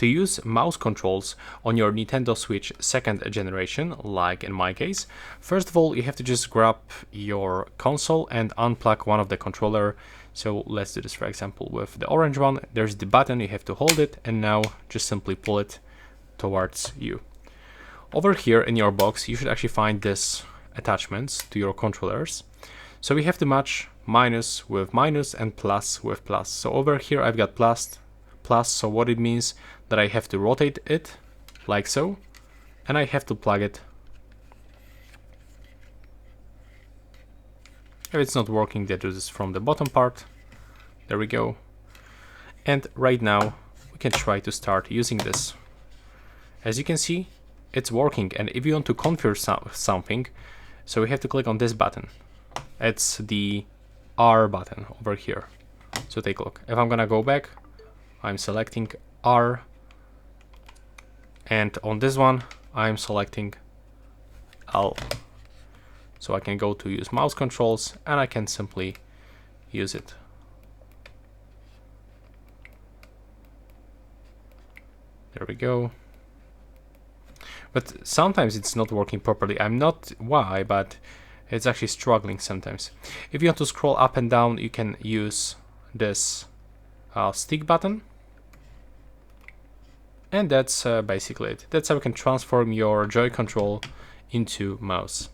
To use mouse controls on your Nintendo Switch 2nd generation, like in my case, first of all you have to just grab your console and unplug one of the controller. So let's do this, for example, with the orange one. There's the button, you have to hold it, and now just simply pull it towards you. Over here in your box you should actually find this attachments to your controllers. So we have to match minus with minus and plus with plus. So over here I've got plus, so what it means that I have to rotate it like so, and I have to plug it. If it's not working, that is from the bottom part. There we go. And right now we can try to start using this. As you can see, it's working, and if you want to configure something, so we have to click on this button. It's the R button over here. So take a look. If I'm gonna go back, I'm selecting R, and on this one I'm selecting L. So I can go to use mouse controls and I can simply use it. There we go. But sometimes it's not working properly. I'm not why, but it's actually struggling sometimes. If you want to scroll up and down, you can use this stick button. And that's basically it. That's how you can transform your Joy control into mouse.